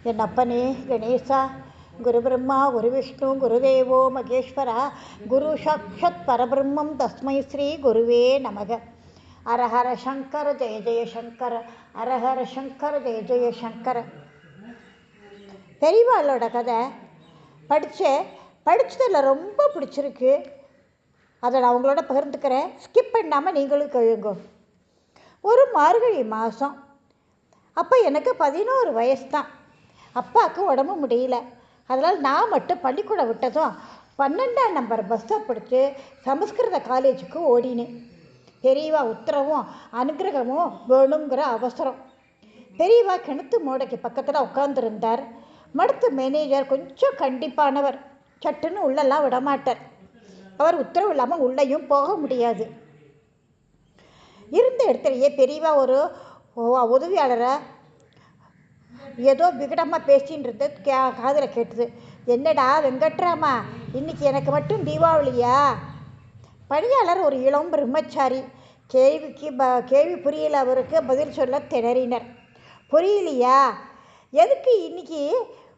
என் அப்பனே கணேசா, குரு பிரம்மா குரு விஷ்ணு குருதேவோ மகேஸ்வரா, குரு சாட்சத் பரபிரம்மம் தஸ்மை ஸ்ரீ குருவே நமக. அரஹர சங்கர ஜெய ஜெய சங்கர, அரஹர சங்கர ஜெய ஜெய சங்கர. பெரியவாளோட கதை படித்ததில் ரொம்ப பிடிச்சிருக்கு. அதை நான் உங்களோட பகிர்ந்துக்கிறேன். ஸ்கிப் பண்ணாமல் நீங்களும் கேளுங்க. ஒரு மார்கழி மாதம். அப்போ எனக்கு 11 வயசு தான். அப்பாவுக்கு உடம்பு முடியல. அதனால் நான் மட்டும் பள்ளிக்கூடம் விட்டதும் 12ஆம் நம்பர் பஸ்ஸை பிடிச்சி சமஸ்கிருத காலேஜுக்கு ஓடினேன். பெரியவா உத்தரவும் அனுகிரகமும் வேணுங்கிற அவசரம். பெரியவா கிணத்து மூடைக்கு பக்கத்தில் உட்காந்துருந்தார். மடுத்து மேனேஜர் கொஞ்சம் கண்டிப்பானவர். சட்டுன்னு உள்ளெல்லாம் விடமாட்டார். அவர் உத்தரவு இல்லாமல் உள்ளேயும் போக முடியாது. இருந்த இடத்துலையே பெரியவா ஒரு உதவியாளரை ஏதோ விகடமாக பேசின்னு இருந்தது காதில் கேட்டுது. என்னடா வெங்கட்ராமா, இன்னைக்கு எனக்கு மட்டும் தீபாவளியா? பணியாளர் ஒரு இளம் பிரம்மச்சாரி. கேள்வி புரியல. அவருக்கு பதில் சொல்ல திணறினர். புரியலையா? எதுக்கு இன்னைக்கு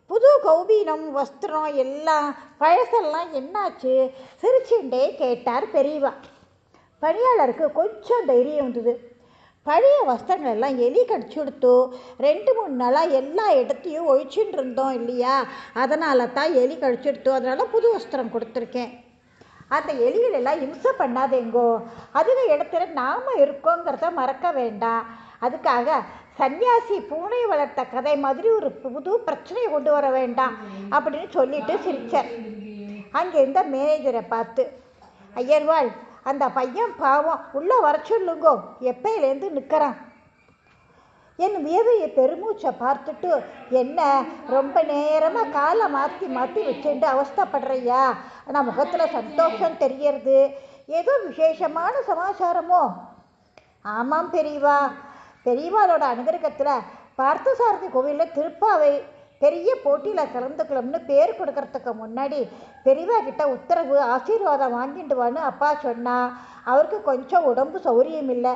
புது கௌபீனம் வஸ்திரம் எல்லாம் பழசெல்லாம் என்னாச்சு? சிரிச்சுண்டே கேட்டார் பெரியவா. பணியாளருக்கு கொஞ்சம் தைரியம் வந்தது. பழைய வஸ்திரங்கள் எல்லாம் எலி கடிச்சு கொடுத்தோ 2-3 நாளாக எல்லா இடத்தையும் ஒழிச்சுட்டு இருந்தோம் இல்லையா, அதனால தான் எலி கடிச்சு கொடுத்தோம். அதனால புது வஸ்திரம் கொடுத்துருக்கேன். அந்த எலிகள் எல்லாம் இம்சை பண்ணாதேங்கோ. அதிக இடத்துல நாம் இருக்கோங்கிறத மறக்க வேண்டாம். அதுக்காக சன்னியாசி பூனை வளர்த்த கதை மாதிரி ஒரு புது பிரச்சனையை கொண்டு வர வேண்டாம் அப்படின்னு சொல்லிட்டு சிரிச்சார். அங்கே இருந்த மேனேஜரை பார்த்து, ஐயர்வாள், அந்த பையன் பாவம், உள்ளே வர சொல்லுங்கோ, எப்பயிலேருந்து நிற்கிறான். என் வியவையை பெருமூச்சை பார்த்துட்டு, என்ன ரொம்ப நேரமாக காலை மாற்றி மாற்றி வச்சுட்டு அவஸ்தப்படுறியா? ஆனால் முகத்தில் சந்தோஷம் தெரியறது. ஏதோ விசேஷமான சமாச்சாரமோ? ஆமாம் பெரியவா. பெரியவாளோட அனுகிரகத்தில் பார்த்தசாரதி கோவிலில் திருப்பாவை பெரிய போட்டியில் கலந்துக்கலாம்னு பேர் கொடுக்கறதுக்கு முன்னாடி பெரியவா கிட்ட உத்தரவு ஆசீர்வாதம் வாங்கிட்டு வான்னு அப்பா சொன்னா. அவருக்கு கொஞ்சம் உடம்பு சௌரியம் இல்லை.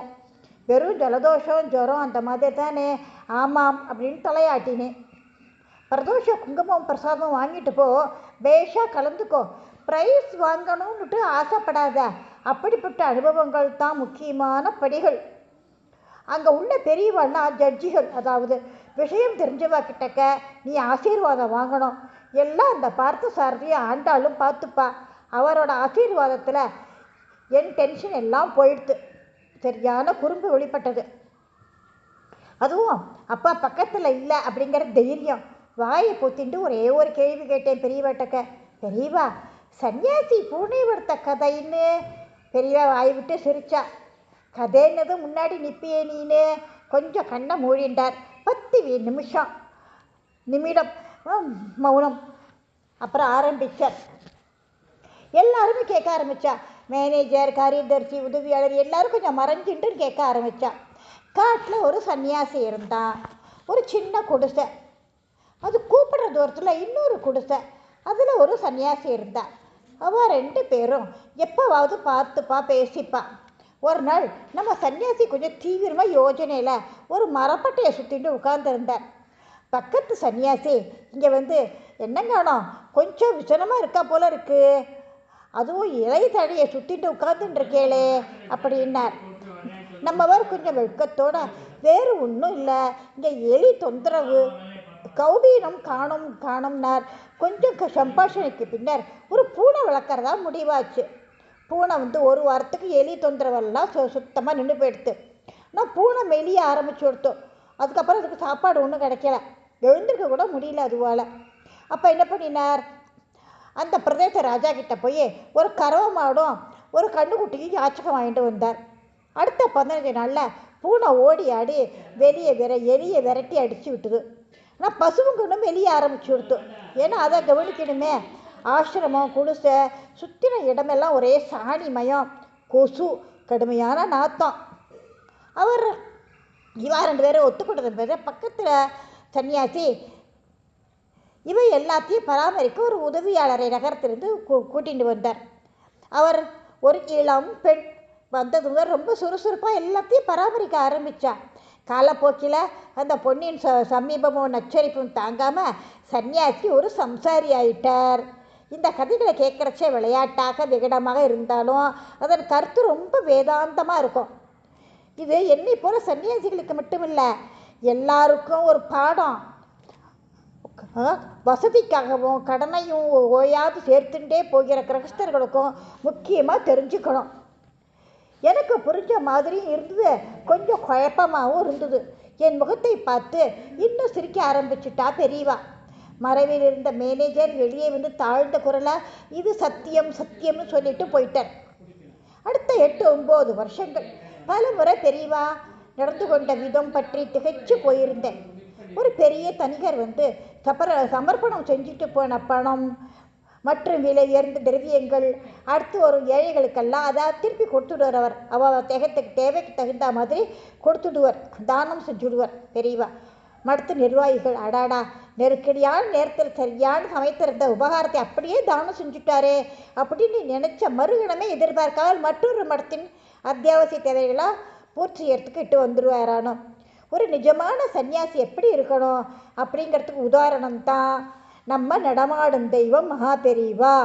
வெறும் ஜலதோஷம் ஜுரம் அந்த மாதிரி தானே. ஆமாம் அப்படின்னு தலையாட்டினேன். பிரதோஷ குங்குமம் பிரசாதம் வாங்கிட்டு போ, பேஷாக கலந்துக்கோ. ப்ரைஸ் வாங்கணும்னுட்டு ஆசைப்படாத. அப்படிப்பட்ட அனுபவங்கள் தான் முக்கியமான படிகள். அங்கே உள்ள பெரியவாள்லாம் ஜட்ஜிகள், அதாவது விஷயம் தெரிஞ்சவா கிட்டக்க நீ ஆசீர்வாதம் வாங்கணும். எல்லாம் அந்த பார்த்த சாரதியை ஆண்டாலும் பார்த்துப்பா. அவரோட ஆசீர்வாதத்தில் என் டென்ஷன் எல்லாம் போயிடுது. சரியான குறும்பு வெளிப்பட்டது. அதுவும் அப்பா பக்கத்தில் இல்லை அப்படிங்கிற தைரியம். வாயை பொத்திட்டு ஒரே ஒரு கேள்வி கேட்டேன் பெரியவாட்டக்க. பெரியவா, சன்னியாசி பூனை வளர்த்த கதைன்னு. பெரியவா வாய் விட்டு சிரிச்சா. கதைன்னது முன்னாடி நிற்பியே நீனு. கொஞ்சம் கண்ணை மூடிண்டார். 10 நிமிடம் மௌனம். அப்புறம் ஆரம்பித்தார். எல்லாருமே கேட்க ஆரம்பித்தா. மேனேஜர், காரியதர்சி, உதவியாளர் எல்லாரும் கொஞ்சம் மறைஞ்சிட்டு கேட்க ஆரம்பித்தா. காட்டில் ஒரு சன்னியாசி இருந்தான். ஒரு சின்ன குடிசை, அது கூப்பிடுற தூரத்தில் இன்னொரு குடிசை, அதில் ஒரு சன்னியாசி இருந்தான். அவள் 2 பேரும் எப்போவாவது பார்த்துப்பா, பேசிப்பா. ஒரு நாள் நம்ம சன்னியாசி கொஞ்சம் தீவிரமாக யோஜனையில் ஒரு மரப்பட்டையை சுற்றிட்டு உட்கார்ந்துருந்தார். பக்கத்து சன்னியாசி, இங்கே வந்து என்னங்கானோ கொஞ்சம் விசனமாக இருக்கா போல இருக்கு, அதுவும் இலை தழையை சுற்றிட்டு உட்கார்ந்துட்டுருக்கேளே அப்படின்னார். நம்மவர் கொஞ்சம் வெட்கத்தோட, வேறு ஒன்றும் இல்லை, இங்கே எலி தொந்தரவு, கௌபீனம் காணும்னார். கொஞ்சம் சம்பாஷணைக்கு பின்னர் ஒரு பூனை வளர்க்குறதா முடிவாச்சு. பூனை வந்து 1 வாரத்துக்கு எலி தொந்தரவெல்லாம் சுத்தமாக நின்று போயிடுத்து. நான் பூனை மெலிய ஆரம்பிச்சு கொடுத்தோம். அதுக்கப்புறம் அதுக்கு சாப்பாடு ஒன்றும் கிடைக்கல. எழுந்திருக்க கூட முடியல அதுவால். அப்போ என்ன பண்ணினார், அந்த பிரதேச ராஜா கிட்ட போய் ஒரு கறவை மாடும் ஒரு கண்ணுக்குட்டியும் யாச்சகம் வாங்கிட்டு வந்தார். அடுத்த 15 நாளில் பூனை ஓடி ஆடி எலியை விரட்டி அடித்து விட்டுது. ஆனால் பசுவுங்கன்னு வெளியே ஆரம்பிச்சு கொடுத்தோம். ஏன்னா அதை கவனிக்கணுமே. ஆசிரமம் குடிசை சுற்றின இடமெல்லாம் ஒரே சாணிமயம், கொசு, கடுமையான நாத்தம். இவா 2 பேரும் ஒத்துக்கிட்டது. பக்கத்தில் சன்னியாசி இவை எல்லாத்தையும் பராமரிக்க ஒரு உதவியாளரை நகரத்திலிருந்து கூட்டிகிட்டு வந்தார். அவர் ஒரு இளம் பெண். வந்தது ரொம்ப சுறுசுறுப்பாக எல்லாத்தையும் பராமரிக்க ஆரம்பித்தா. காலப்போக்கில் அந்த பொன்னியின் சமீபமும் நச்சரிப்பும் தாங்காமல் சன்னியாசி ஒரு சம்சாரி ஆயிட்டார். இந்த கதைகளை கேட்குறச்சே விளையாட்டாக விகடமாக இருந்தாலும் அதன் கருத்து ரொம்ப வேதாந்தமாக இருக்கும். இது என்னை போல சன்னியாசிகளுக்கு மட்டும் இல்லை, எல்லாருக்கும் ஒரு பாடம். வசதிக்காகவும் கடனையும் ஓயாது சேர்த்துட்டே போகிற கிரகஸ்தர்களுக்கும் முக்கியமாக தெரிஞ்சுக்கணும். எனக்கு புரிஞ்ச மாதிரியும் இருந்தது, கொஞ்சம் குழப்பமாகவும் இருந்தது. என் முகத்தை பார்த்து இன்னும் சிரிக்க ஆரம்பிச்சுட்டா பெரியவா. மறைவில் இருந்த மேனேஜர் வெளியே வந்து தாழ்ந்த குரலாக இது சத்தியம் சத்தியம்னு சொல்லிட்டு போயிட்டார். அடுத்த 8-9 வருஷங்கள் பல முறை பெரியவா நடந்து கொண்ட விதம் பற்றி திகைச்சு போயிருந்தேன். ஒரு பெரிய தனிகர் வந்து சமர்ப்பணம் செஞ்சுட்டு போன பணம் மற்றும் விலை உயர்ந்த திரவியங்கள் அடுத்து ஒரு ஏழைகளுக்கெல்லாம் அதை திருப்பி கொடுத்துடுவார். அவர் தேவைக்கு தகுந்த மாதிரி கொடுத்துடுவார், தானம் செஞ்சுடுவார் பெரியவா. மற்ற நிர்வாகிகள் அடாடா நெருக்கடியான நேரத்தில் சரியான சமயத்தில் இருந்த உபகாரத்தை அப்படியே தானம் செஞ்சுட்டாரே அப்படின்னு நினைச்ச மறுகணமே எதிர்பார்க்காமல் மற்றொரு மடத்தின் அத்தியாவசிய தேவைகளாக பூர்த்தி செய்யறதுக்கு இட்டு வந்துடுவாரானோ. ஒரு நிஜமான சன்னியாசி எப்படி இருக்கணும் அப்படிங்கிறதுக்கு உதாரணம் தான் நம்ம நடமாடும் தெய்வம் மகா பெரியவா.